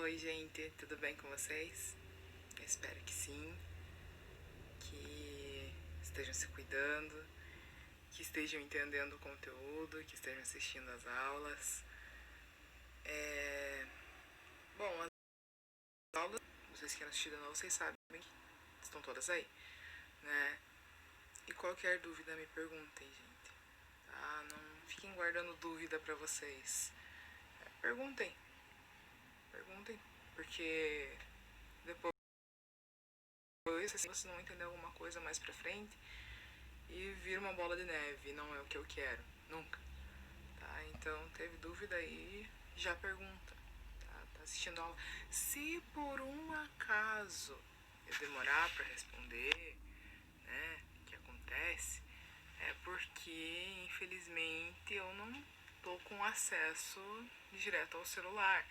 Oi, gente, tudo bem com vocês? Eu espero que sim, que estejam se cuidando, que estejam entendendo o conteúdo, que estejam assistindo às aulas. Bom, as aulas, vocês que não assistiram não, vocês sabem que estão todas aí, né? E qualquer dúvida me perguntem, gente. Tá? Não fiquem guardando dúvida pra vocês. Perguntem, perguntem, porque depois, assim, vocês vão entender alguma coisa mais pra frente e vira uma bola de neve, não é o que eu quero, nunca. Tá? Então, teve dúvida aí, já pergunta. Tá assistindo a aula. Se por um acaso eu demorar para responder, né, o que acontece, é porque, infelizmente, eu não tô com acesso direto ao celular.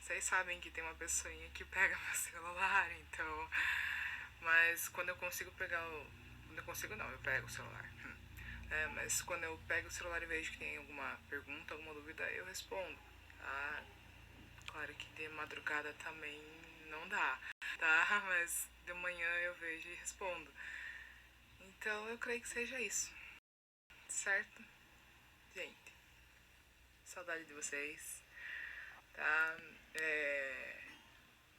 Vocês sabem que tem uma pessoinha que pega meu celular, então... Mas quando eu consigo pegar o... Quando eu consigo não, eu pego o celular. Mas quando eu pego o celular e vejo que tem alguma pergunta, alguma dúvida, eu respondo. Tá? Claro que de madrugada também não dá, tá? Mas de manhã eu vejo e respondo. Então eu creio que seja isso, certo? Gente, saudade de vocês, tá?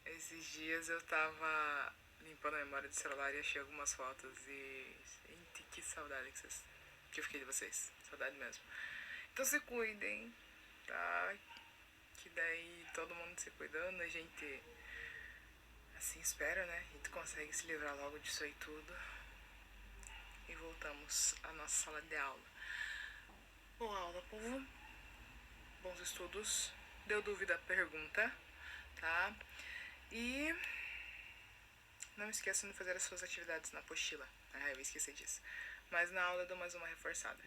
Esses dias eu tava limpando a memória do celular e achei algumas fotos e... Gente, que saudade que eu fiquei de vocês. Saudade mesmo. Então se cuidem, tá? Que daí todo mundo se cuidando, a gente assim espera, né? A gente consegue se livrar logo disso aí tudo. E voltamos à nossa sala de aula. Boa aula, povo. Bons estudos. Deu dúvida, pergunta, tá? E não esqueçam de fazer as suas atividades na apostila. Ah, eu esqueci disso. Mas na aula eu dou mais uma reforçada.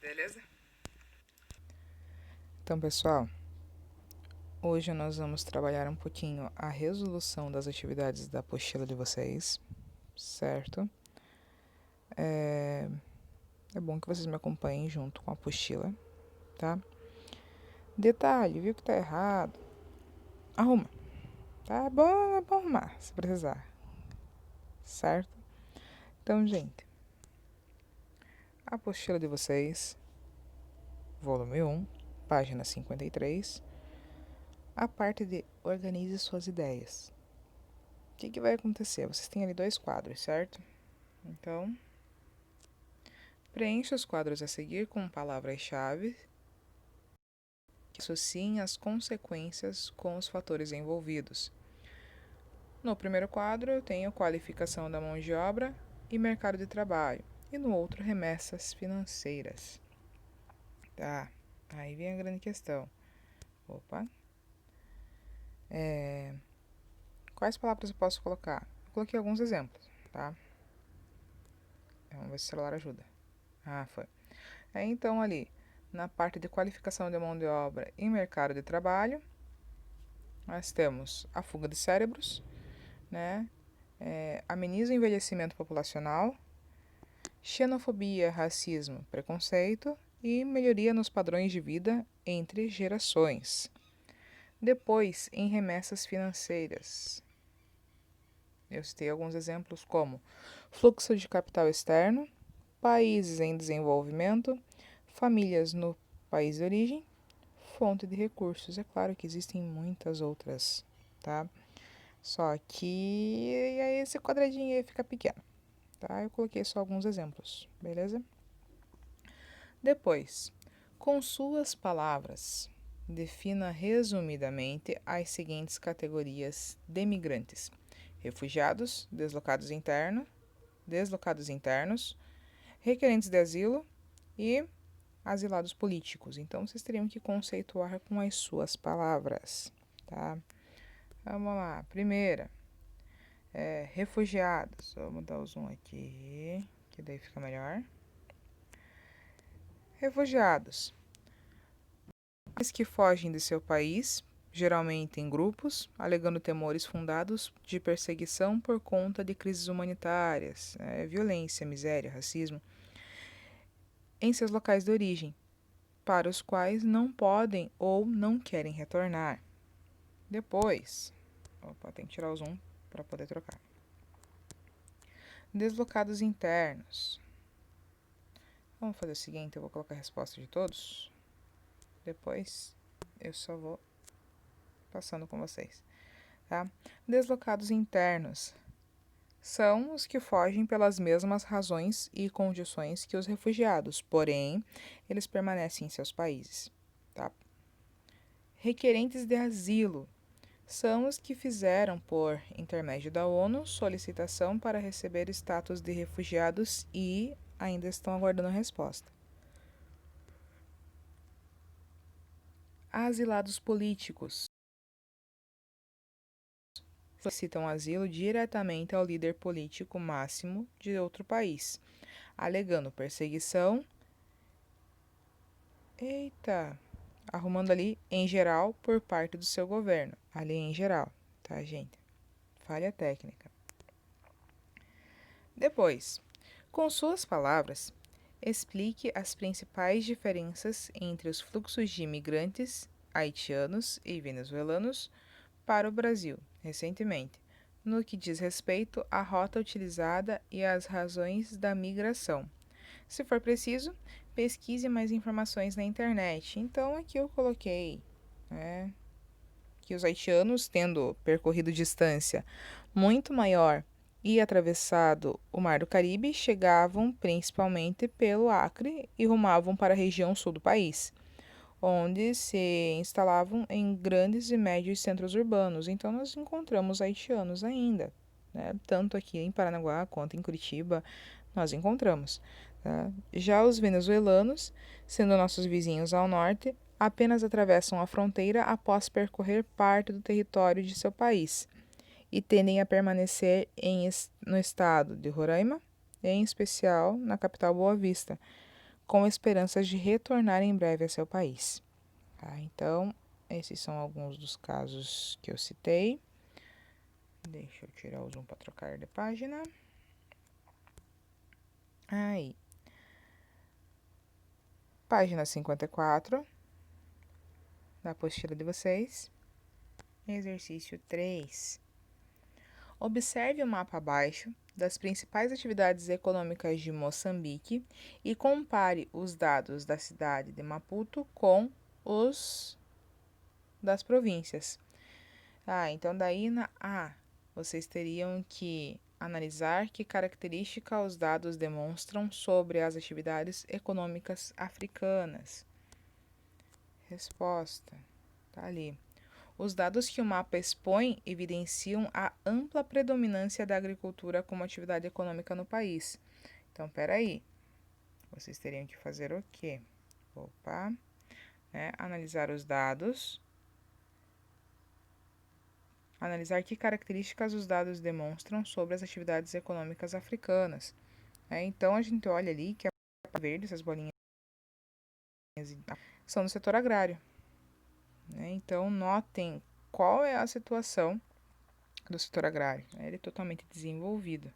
Beleza? Então, pessoal, hoje nós vamos trabalhar um pouquinho a resolução das atividades da apostila de vocês, certo? É bom que vocês me acompanhem junto com a apostila, tá? Detalhe, viu que tá errado? Arruma, tá? É bom arrumar, se precisar, certo? Então, gente, a apostila de vocês, volume 1, página 53, a parte de organize suas ideias. O que vai acontecer? Vocês têm ali 2 quadros, certo? Então, preencha os quadros a seguir com palavras-chave que associem as consequências com os fatores envolvidos. No primeiro quadro, eu tenho qualificação da mão de obra e mercado de trabalho. E no outro, remessas financeiras. Tá, aí vem a grande questão. Opa. Quais palavras eu posso colocar? Eu coloquei alguns exemplos, tá? Vamos ver se o celular ajuda. Ah, foi. Então, ali, na parte de qualificação de mão de obra e mercado de trabalho, nós temos a fuga de cérebros, né? Ameniza o envelhecimento populacional, xenofobia, racismo, preconceito e melhoria nos padrões de vida entre gerações. Depois, em remessas financeiras, eu citei alguns exemplos como fluxo de capital externo, países em desenvolvimento, famílias no país de origem, fonte de recursos. É claro que existem muitas outras, tá? Só que aí esse quadradinho aí fica pequeno, tá? Eu coloquei só alguns exemplos, beleza? Depois, com suas palavras, defina resumidamente as seguintes categorias de migrantes: refugiados, deslocados internos, requerentes de asilo e asilados políticos. Então, vocês teriam que conceituar com as suas palavras, tá? Vamos lá. Primeira, refugiados. Vou dar o zoom aqui, que daí fica melhor. Refugiados. Aqueles que fogem de seu país, geralmente em grupos, alegando temores fundados de perseguição por conta de crises humanitárias, violência, miséria, racismo, em seus locais de origem, para os quais não podem ou não querem retornar. Depois, tem que tirar o zoom para poder trocar. Deslocados internos. Vamos fazer o seguinte, eu vou colocar a resposta de todos. Depois eu só vou passando com vocês, tá? Deslocados internos são os que fogem pelas mesmas razões e condições que os refugiados, porém, eles permanecem em seus países, tá? Requerentes de asilo são os que fizeram, por intermédio da ONU, solicitação para receber status de refugiados e ainda estão aguardando a resposta. Asilados políticos solicitam asilo diretamente ao líder político máximo de outro país, alegando perseguição. Arrumando ali em geral por parte do seu governo. Ali em geral, tá, gente? Falha técnica. Depois, com suas palavras, explique as principais diferenças entre os fluxos de imigrantes haitianos e venezuelanos para o Brasil recentemente, no que diz respeito à rota utilizada e às razões da migração. Se for preciso, pesquise mais informações na internet. Então, aqui eu coloquei, né, que os haitianos, tendo percorrido distância muito maior e atravessado o Mar do Caribe, chegavam principalmente pelo Acre e rumavam para a região sul do país, onde se instalavam em grandes e médios centros urbanos. Então, nós encontramos haitianos ainda, né? Tanto aqui em Paranaguá quanto em Curitiba, nós encontramos. Tá? Já os venezuelanos, sendo nossos vizinhos ao norte, apenas atravessam a fronteira após percorrer parte do território de seu país e tendem a permanecer no estado de Roraima, em especial na capital Boa Vista, com esperanças de retornar em breve a seu país. Tá? Então, esses são alguns dos casos que eu citei. Deixa eu tirar o zoom para trocar de página. Aí. Página 54 da apostila de vocês. Exercício 3. Observe o mapa abaixo das principais atividades econômicas de Moçambique e compare os dados da cidade de Maputo com os das províncias. Então daí na A, vocês teriam que analisar que característica os dados demonstram sobre as atividades econômicas africanas. Resposta, tá ali. Os dados que o mapa expõe evidenciam a ampla predominância da agricultura como atividade econômica no país. Então, peraí, vocês teriam que fazer o quê? Analisar os dados. Analisar que características os dados demonstram sobre as atividades econômicas africanas. Então, a gente olha ali que a verde, essas bolinhas, são do setor agrário. Então, notem qual é a situação do setor agrário. Ele é totalmente desenvolvido.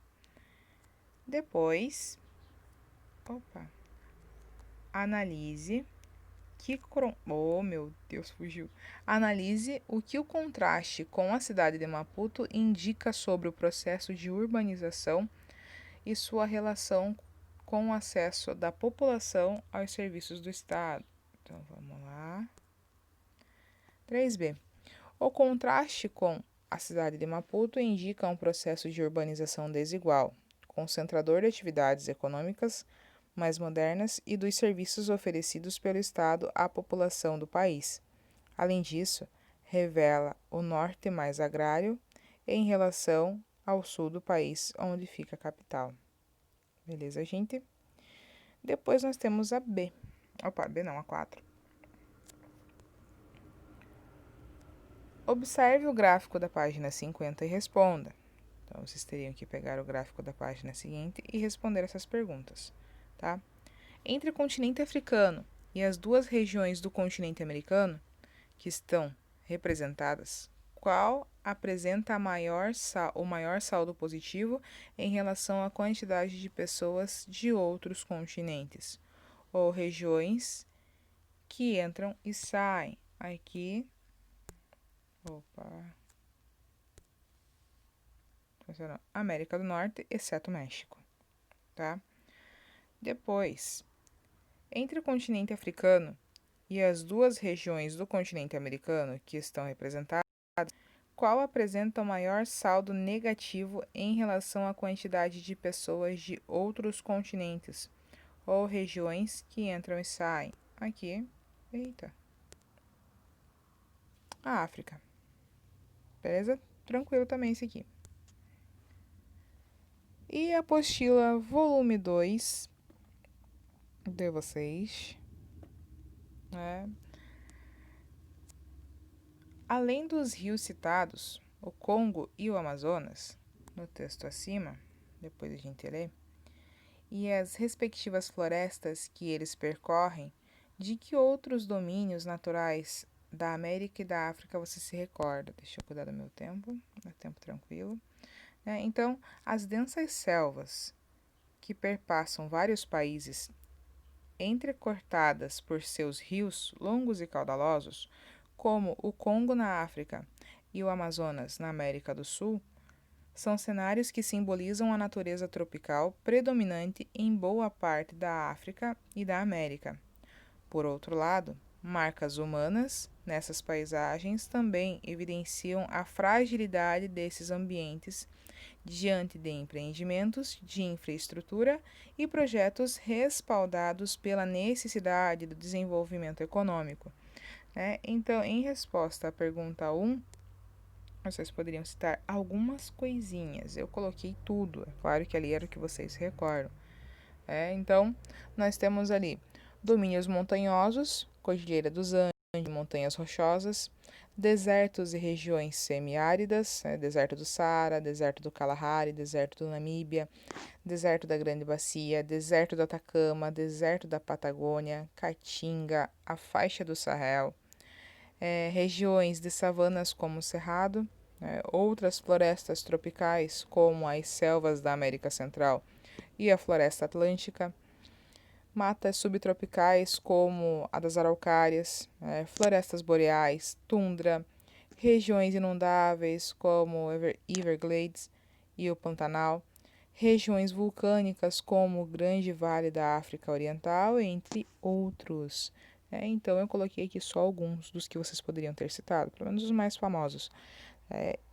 Depois, analise Analise o que o contraste com a cidade de Maputo indica sobre o processo de urbanização e sua relação com o acesso da população aos serviços do Estado. Então, vamos lá. 3b. O contraste com a cidade de Maputo indica um processo de urbanização desigual, concentrador de atividades econômicas mais modernas e dos serviços oferecidos pelo Estado à população do país. Além disso, revela o norte mais agrário em relação ao sul do país, onde fica a capital. Beleza, gente? Depois nós temos a B. A 4. Observe o gráfico da página 50 e responda. Então, vocês teriam que pegar o gráfico da página seguinte e responder essas perguntas, tá? Entre o continente africano e as duas regiões do continente americano, que estão representadas, qual apresenta o maior saldo positivo em relação à quantidade de pessoas de outros continentes, ou regiões que entram e saem? Aqui Opa. Funcionou. América do Norte, exceto México, tá? Depois, entre o continente africano e as duas regiões do continente americano que estão representadas, qual apresenta o maior saldo negativo em relação à quantidade de pessoas de outros continentes ou regiões que entram e saem? Aqui, eita, a África. Beleza? Tranquilo também esse aqui. E a apostila volume 2 de vocês, né? Além dos rios citados, o Congo e o Amazonas, no texto acima, depois a gente lê, e as respectivas florestas que eles percorrem, de que outros domínios naturais da América e da África você se recorda? Deixa eu cuidar do meu tempo, é tempo tranquilo. Então, as densas selvas que perpassam vários países, entrecortadas por seus rios longos e caudalosos, como o Congo na África e o Amazonas na América do Sul, são cenários que simbolizam a natureza tropical predominante em boa parte da África e da América. Por outro lado, marcas humanas nessas paisagens também evidenciam a fragilidade desses ambientes diante de empreendimentos de infraestrutura e projetos respaldados pela necessidade do desenvolvimento econômico. Então, em resposta à pergunta 1, vocês poderiam citar algumas coisinhas. Eu coloquei tudo, é claro que ali era o que vocês recordam. Então, nós temos ali domínios montanhosos, Cordilheira dos Andes, montanhas rochosas, desertos e regiões semiáridas, deserto do Saara, deserto do Kalahari, deserto do Namíbia, deserto da Grande Bacia, deserto do Atacama, deserto da Patagônia, Caatinga, a faixa do Sahel, regiões de savanas como o Cerrado, outras florestas tropicais como as selvas da América Central e a floresta atlântica, matas subtropicais como a das araucárias, florestas boreais, tundra, regiões inundáveis como Everglades e o Pantanal, regiões vulcânicas como o Grande Vale da África Oriental, entre outros. Então eu coloquei aqui só alguns dos que vocês poderiam ter citado, pelo menos os mais famosos.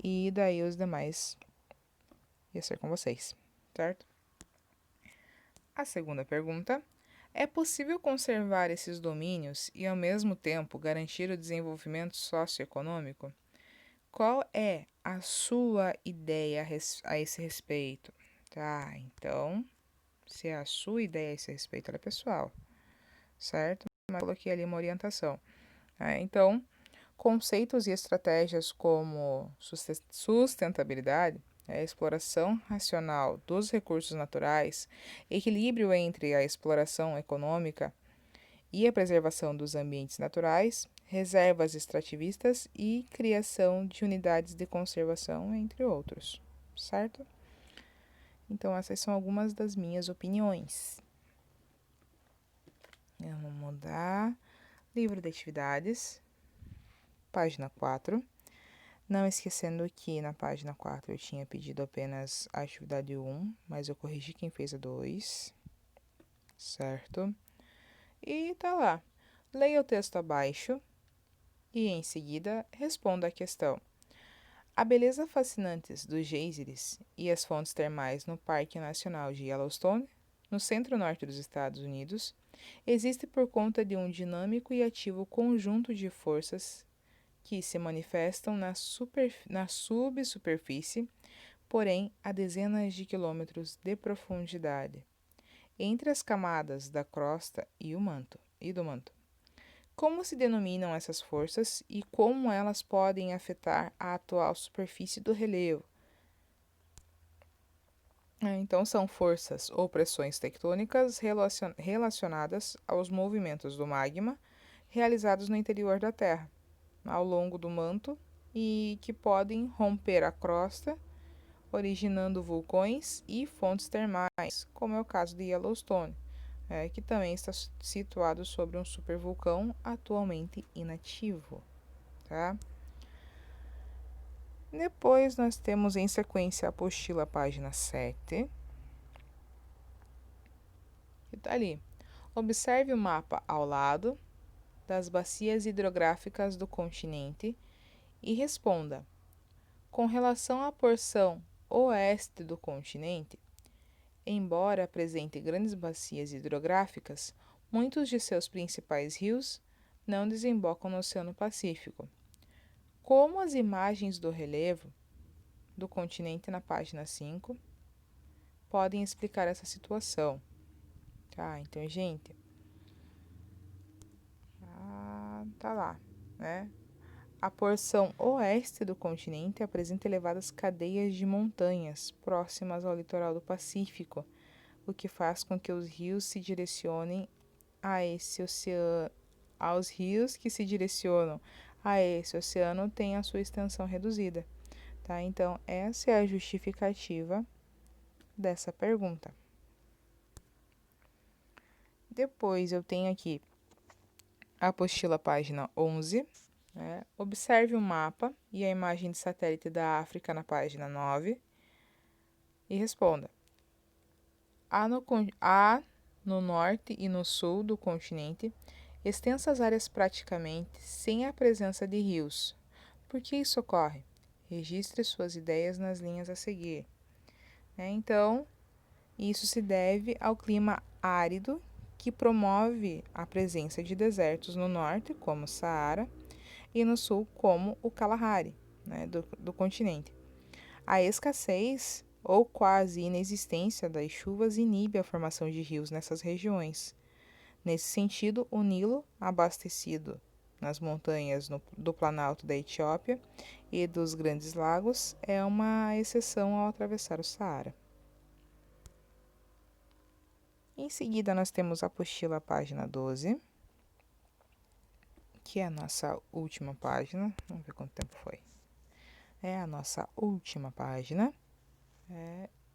E daí os demais ia ser com vocês, certo? A segunda pergunta: é possível conservar esses domínios e, ao mesmo tempo, garantir o desenvolvimento socioeconômico? Qual é a sua ideia a esse respeito? Tá, então, se é a sua ideia a esse respeito, ela é pessoal, certo? Mas eu coloquei ali uma orientação. Então, conceitos e estratégias como sustentabilidade, exploração racional dos recursos naturais, equilíbrio entre a exploração econômica e a preservação dos ambientes naturais, reservas extrativistas e criação de unidades de conservação, entre outros, certo? Então, essas são algumas das minhas opiniões. Vamos mudar. Livro de atividades, página 4. Não esquecendo que na página 4 eu tinha pedido apenas a atividade 1, mas eu corrigi quem fez a 2, certo? E tá lá. Leia o texto abaixo e, em seguida, responda a questão. A beleza fascinante dos geysers e as fontes termais no Parque Nacional de Yellowstone, no centro-norte dos Estados Unidos, existe por conta de um dinâmico e ativo conjunto de forças que se manifestam na subsuperfície, porém a dezenas de quilômetros de profundidade, entre as camadas da crosta e do manto. Como se denominam essas forças e como elas podem afetar a atual superfície do relevo? Então, são forças ou pressões tectônicas relacionadas aos movimentos do magma realizados no interior da Terra, ao longo do manto, e que podem romper a crosta, originando vulcões e fontes termais, como é o caso de Yellowstone, que também está situado sobre um supervulcão atualmente inativo. Tá? Depois nós temos em sequência a apostila, página 7. Que tá ali. Observe o mapa ao lado das bacias hidrográficas do continente e responda: com relação à porção oeste do continente, embora apresente grandes bacias hidrográficas, muitos de seus principais rios não desembocam no Oceano Pacífico. Como as imagens do relevo do continente na página 5 podem explicar essa situação? Tá, então, gente, tá lá, né? A porção oeste do continente apresenta elevadas cadeias de montanhas próximas ao litoral do Pacífico, o que faz com que os rios se direcionem a esse oceano, aos rios que se direcionam a esse oceano têm a sua extensão reduzida, tá? Então, essa é a justificativa dessa pergunta. Depois eu tenho aqui a apostila, página 11. Observe o mapa e a imagem de satélite da África na página 9 e responda: há no norte e no sul do continente extensas áreas praticamente sem a presença de rios. Por que isso ocorre? Registre suas ideias nas linhas a seguir. Então, isso se deve ao clima árido que promove a presença de desertos no norte, como o Saara, e no sul, como o Kalahari, do continente. A escassez ou quase inexistência das chuvas inibe a formação de rios nessas regiões. Nesse sentido, o Nilo, abastecido nas montanhas do Planalto da Etiópia e dos Grandes Lagos, é uma exceção ao atravessar o Saara. Em seguida, nós temos a apostila, página 12, que é a nossa última página. Vamos ver quanto tempo foi. É a nossa última página.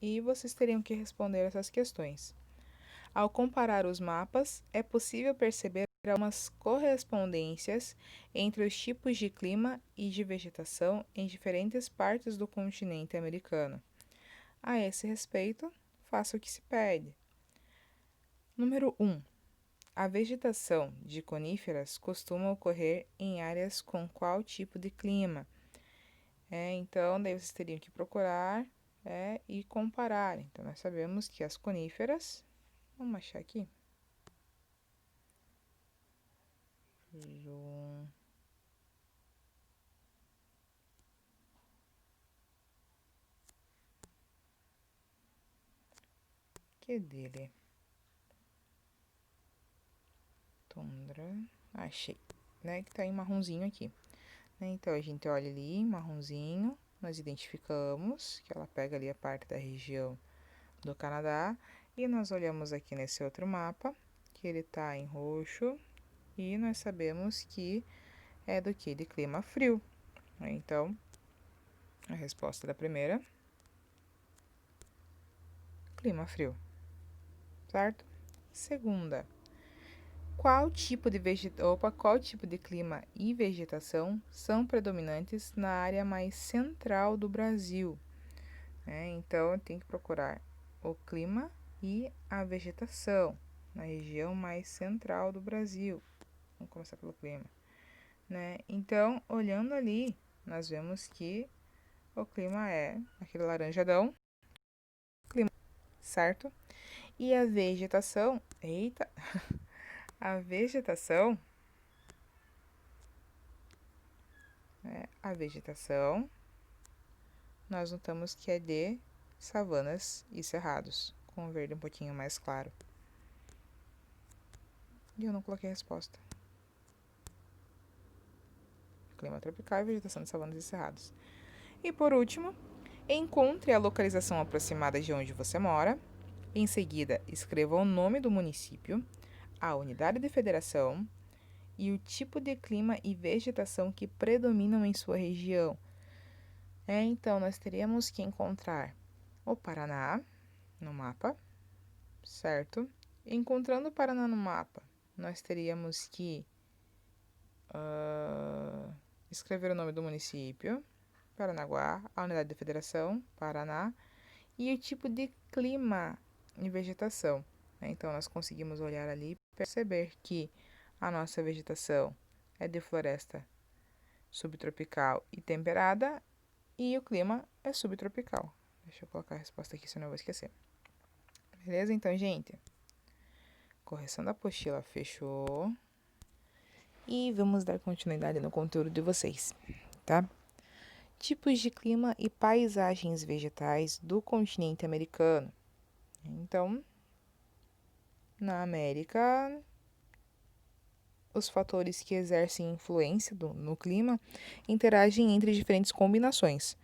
E vocês teriam que responder essas questões. Ao comparar os mapas, é possível perceber algumas correspondências entre os tipos de clima e de vegetação em diferentes partes do continente americano. A esse respeito, faça o que se pede. Número 1. A vegetação de coníferas costuma ocorrer em áreas com qual tipo de clima? Então, daí vocês teriam que procurar e comparar. Então, nós sabemos que as coníferas... Vamos achar aqui. Que dele? Tundra. Achei. Que tá em marronzinho aqui. Então, a gente olha ali, marronzinho. Nós identificamos que ela pega ali a parte da região do Canadá. E nós olhamos aqui nesse outro mapa, que ele tá em roxo. E nós sabemos que é do que? De clima frio. Então, a resposta da primeira: clima frio. Certo? Segunda: qual tipo de clima e vegetação são predominantes na área mais central do Brasil? Então, eu tenho que procurar o clima e a vegetação na região mais central do Brasil. Vamos começar pelo clima. Então, olhando ali, nós vemos que o clima é aquele laranjadão, clima, certo? E a vegetação, a vegetação, nós notamos que é de savanas e cerrados, com o verde um pouquinho mais claro. E eu não coloquei a resposta. Clima tropical e vegetação de savanas e cerrados. E por último, encontre a localização aproximada de onde você mora. Em seguida, escreva o nome do município, a unidade de federação e o tipo de clima e vegetação que predominam em sua região. Então, nós teríamos que encontrar o Paraná no mapa, certo? Encontrando o Paraná no mapa, nós teríamos que escrever o nome do município, Paranaguá, a unidade da federação, Paraná, e o tipo de clima e vegetação. Então, nós conseguimos olhar ali e perceber que a nossa vegetação é de floresta subtropical e temperada e o clima é subtropical. Deixa eu colocar a resposta aqui, senão eu vou esquecer. Beleza? Então, gente, correção da apostila fechou. E vamos dar continuidade no conteúdo de vocês, tá? Tipos de clima e paisagens vegetais do continente americano. Então, na América, os fatores que exercem influência no clima interagem entre diferentes combinações,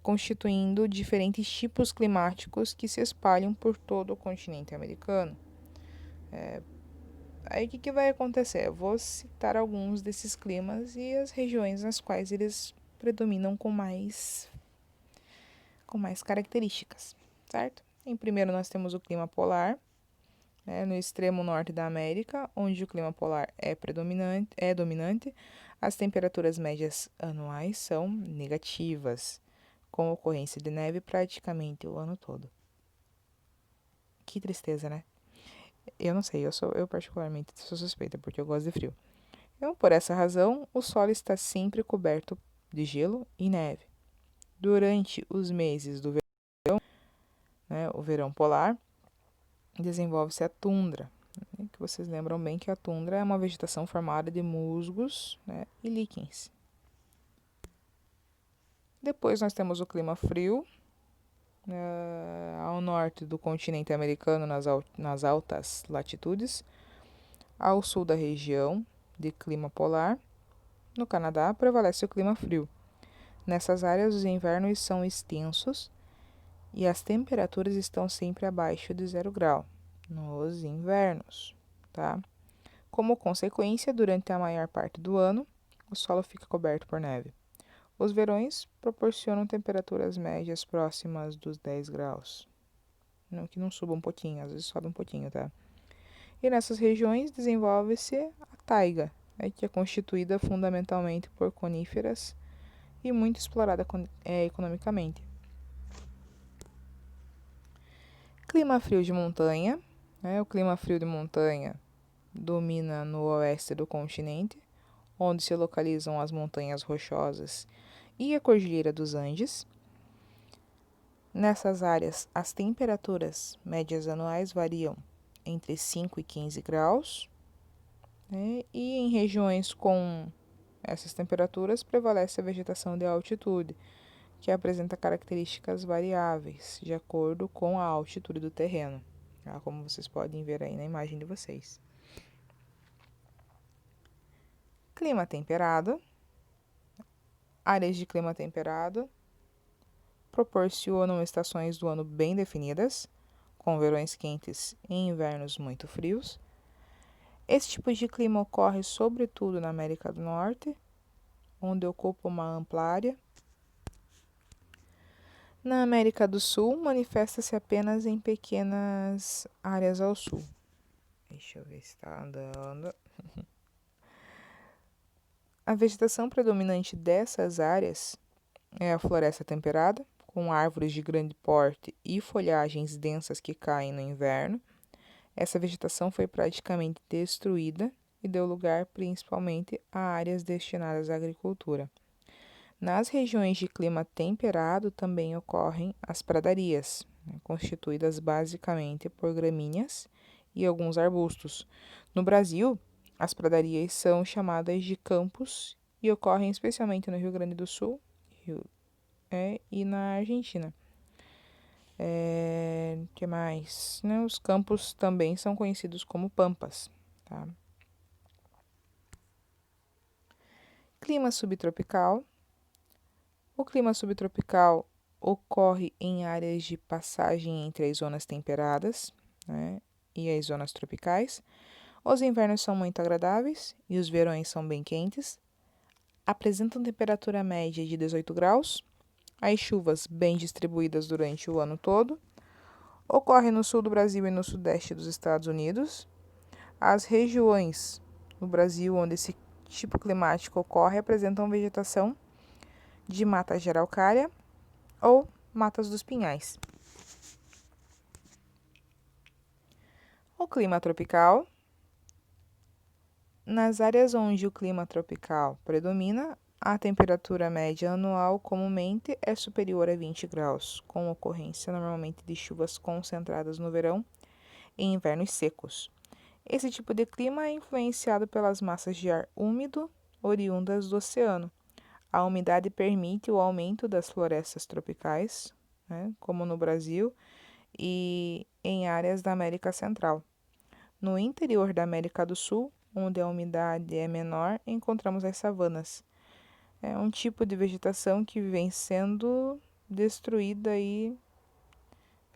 constituindo diferentes tipos climáticos que se espalham por todo o continente americano. Aí o que vai acontecer? Eu vou citar alguns desses climas e as regiões nas quais eles predominam com mais características, certo? Em primeiro nós temos o clima polar, no extremo norte da América, onde o clima polar é dominante, as temperaturas médias anuais são negativas, com ocorrência de neve praticamente o ano todo. Que tristeza, né? Eu não sei, eu particularmente sou suspeita, porque eu gosto de frio. Então, por essa razão, o solo está sempre coberto de gelo e neve. Durante os meses do verão, o verão polar, desenvolve-se a tundra, que vocês lembram bem que a tundra é uma vegetação formada de musgos, e líquens. Depois nós temos o clima frio, ao norte do continente americano, nas altas latitudes, ao sul da região de clima polar. No Canadá, prevalece o clima frio. Nessas áreas, os invernos são extensos e as temperaturas estão sempre abaixo de 0 grau nos invernos, tá? Como consequência, durante a maior parte do ano, o solo fica coberto por neve. Os verões proporcionam temperaturas médias próximas dos 10 graus. Não que não suba um pouquinho, às vezes sobe um pouquinho, tá? E nessas regiões desenvolve-se a taiga, que é constituída fundamentalmente por coníferas e muito explorada economicamente. Clima frio de montanha. O clima frio de montanha domina no oeste do continente, onde se localizam as montanhas rochosas e a Cordilheira dos Andes. Nessas áreas, as temperaturas médias anuais variam entre 5 e 15 graus, e em regiões com essas temperaturas prevalece a vegetação de altitude, que apresenta características variáveis de acordo com a altitude do terreno, como vocês podem ver aí na imagem de vocês. Clima temperado. Áreas de clima temperado proporcionam estações do ano bem definidas, com verões quentes e invernos muito frios. Esse tipo de clima ocorre sobretudo na América do Norte, onde ocupa uma ampla área. Na América do Sul, manifesta-se apenas em pequenas áreas ao sul. Deixa eu ver se está andando. A vegetação predominante dessas áreas é a floresta temperada, com árvores de grande porte e folhagens densas que caem no inverno. Essa vegetação foi praticamente destruída e deu lugar principalmente a áreas destinadas à agricultura. Nas regiões de clima temperado também ocorrem as pradarias, constituídas basicamente por gramíneas e alguns arbustos. No Brasil, as pradarias são chamadas de campos e ocorrem especialmente no Rio Grande do Sul e na Argentina. Que mais? Os campos também são conhecidos como pampas. Tá? Clima subtropical. O clima subtropical ocorre em áreas de passagem entre as zonas temperadas, e as zonas tropicais. Os invernos são muito agradáveis e os verões são bem quentes. Apresentam temperatura média de 18 graus. As chuvas bem distribuídas durante o ano todo. Ocorre no sul do Brasil e no sudeste dos Estados Unidos. As regiões no Brasil onde esse tipo climático ocorre apresentam vegetação de mata de araucária ou matas dos pinhais. O clima tropical. Nas áreas onde o clima tropical predomina, a temperatura média anual comumente é superior a 20 graus, com ocorrência normalmente de chuvas concentradas no verão e invernos secos. Esse tipo de clima é influenciado pelas massas de ar úmido oriundas do oceano. A umidade permite o aumento das florestas tropicais, né, como no Brasil e em áreas da América Central. No interior da América do Sul, onde a umidade é menor, encontramos as savanas. É um tipo de vegetação que vem sendo destruída e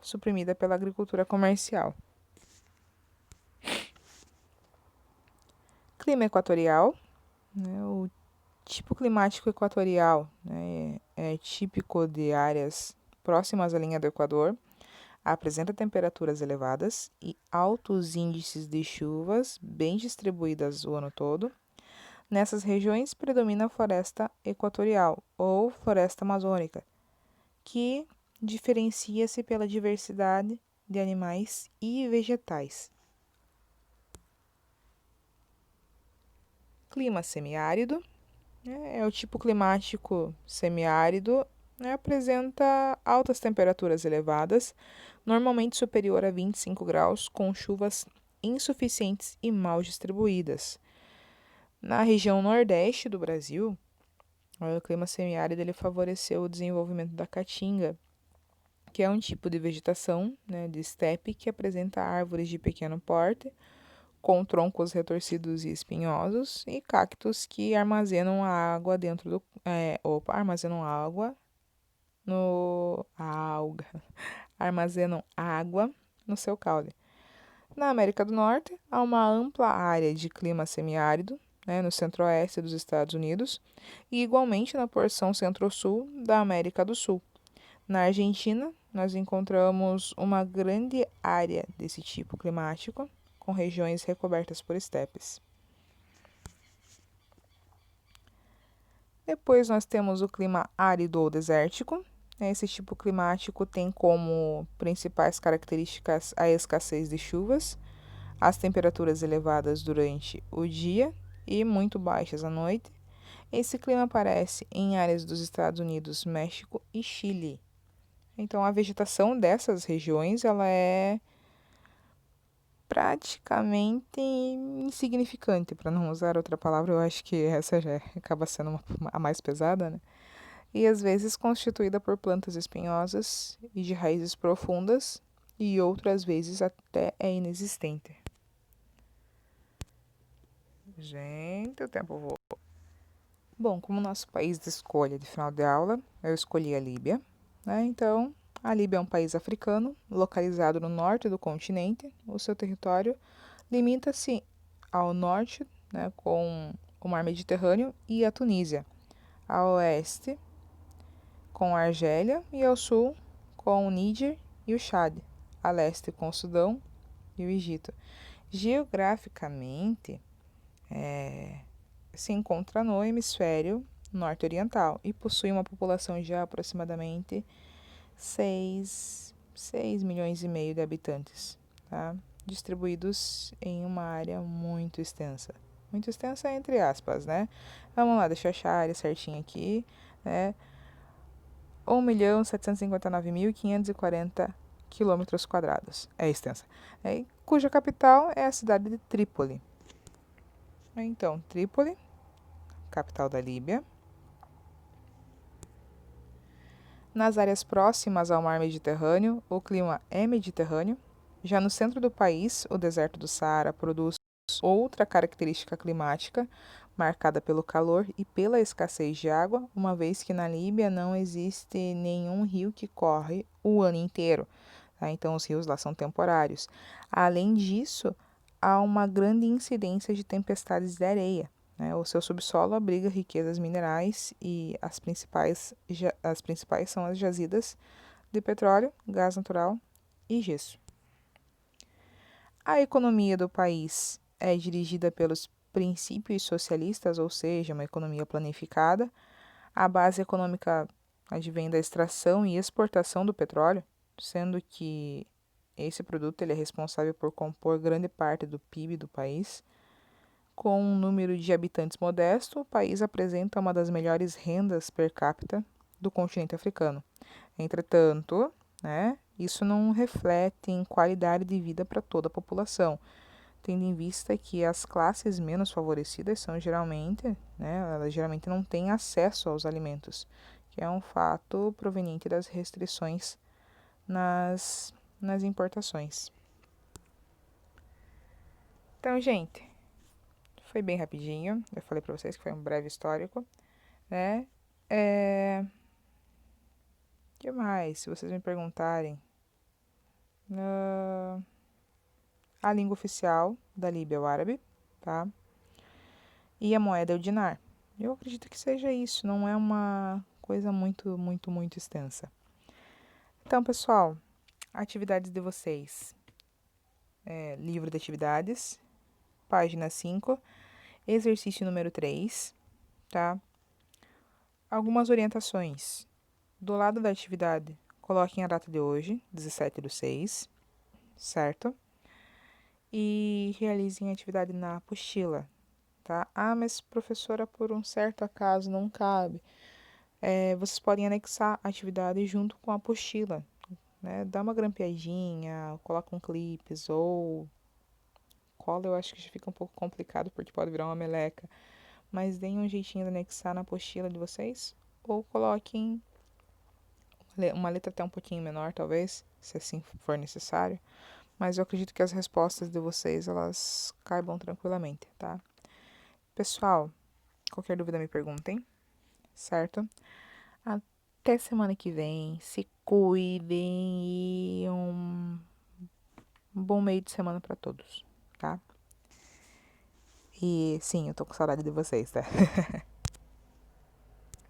suprimida pela agricultura comercial. Clima equatorial, né, o tipo climático equatorial, né, é típico de áreas próximas à linha do Equador, apresenta temperaturas elevadas e altos índices de chuvas bem distribuídas o ano todo. Nessas regiões predomina a floresta equatorial ou floresta amazônica, que diferencia-se pela diversidade de animais e vegetais. Clima semiárido, é o tipo climático semiárido, apresenta altas temperaturas elevadas, normalmente superior a 25 graus, com chuvas insuficientes e mal distribuídas. Na região nordeste do Brasil, o clima semiárido ele favoreceu o desenvolvimento da caatinga, que é um tipo de vegetação, né, de estepe que apresenta árvores de pequeno porte, com troncos retorcidos e espinhosos, e cactos que armazenam a água dentro do. Armazenam água no. Armazenam água no seu caule. Na América do Norte, há uma ampla área de clima semiárido, né, no centro-oeste dos Estados Unidos, e igualmente na porção centro-sul da América do Sul. Na Argentina, nós encontramos uma grande área desse tipo climático, com regiões recobertas por estepes. Depois nós temos o clima árido ou desértico. Esse tipo climático tem como principais características a escassez de chuvas, as temperaturas elevadas durante o dia e muito baixas à noite. Esse clima aparece em áreas dos Estados Unidos, México e Chile. Então, a vegetação dessas regiões ela é praticamente insignificante, para não usar outra palavra, eu acho que essa já acaba sendo a mais pesada, né? E às vezes constituída por plantas espinhosas e de raízes profundas, e outras vezes até é inexistente. Gente, o tempo voa. Bom, como nosso país de escolha de final de aula, eu escolhi a Líbia, né? Então, a Líbia é um país africano, localizado no norte do continente. O seu território limita-se ao norte, né, com o Mar Mediterrâneo e a Tunísia, ao oeste com a Argélia e ao sul com o Níger e o Chad, a leste com o Sudão e o Egito. Geograficamente, se encontra no hemisfério norte-oriental e possui uma população de aproximadamente 6 milhões e meio de habitantes, tá? Distribuídos em uma área muito extensa. Muito extensa entre aspas, né? Vamos lá, deixa eu achar a área certinha aqui, né? 1.759.540 quilômetros quadrados. É extensa. Cuja capital é a cidade de Trípoli. Então, Trípoli, capital da Líbia. Nas áreas próximas ao mar Mediterrâneo, o clima é mediterrâneo. Já no centro do país, o deserto do Saara produz outra característica climática, marcada pelo calor e pela escassez de água, uma vez que na Líbia não existe nenhum rio que corre o ano inteiro. Tá? Então, os rios lá são temporários. Além disso, há uma grande incidência de tempestades de areia. Né? O seu subsolo abriga riquezas minerais e as principais são as jazidas de petróleo, gás natural e gesso. A economia do país é dirigida pelos princípios socialistas, ou seja, uma economia planificada. A base econômica advém da extração e exportação do petróleo, sendo que esse produto ele é responsável por compor grande parte do PIB do país. Com um número de habitantes modesto, o país apresenta uma das melhores rendas per capita do continente africano. Entretanto, né, isso não reflete em qualidade de vida para toda a população, tendo em vista que as classes menos favorecidas são geralmente, né, elas geralmente não têm acesso aos alimentos, que é um fato proveniente das restrições nas importações. Então, gente, foi bem rapidinho. Eu falei para vocês que foi um breve histórico, né? Que mais? Se vocês me perguntarem, a língua oficial da Líbia é o árabe, tá? E a moeda é o dinar. Eu acredito que seja isso, não é uma coisa muito extensa. Então, pessoal, atividades de vocês. Livro de atividades, página 5, exercício número 3, tá? Algumas orientações. Do lado da atividade, coloquem a data de hoje, 17/6, certo? E realizem a atividade na apostila, tá? Ah, mas professora, por um certo acaso não cabe. Vocês podem anexar a atividade junto com a apostila, né? Dá uma grampeadinha, coloca um clipes ou cola, eu acho que já fica um pouco complicado porque pode virar uma meleca. Mas deem um jeitinho de anexar na apostila de vocês ou coloquem uma letra até um pouquinho menor, talvez, se assim for necessário. Mas eu acredito que as respostas de vocês, elas caibam tranquilamente, tá? Pessoal, qualquer dúvida me perguntem, certo? Até semana que vem. Se cuidem e um bom meio de semana para todos, tá? E sim, eu tô com saudade de vocês, tá?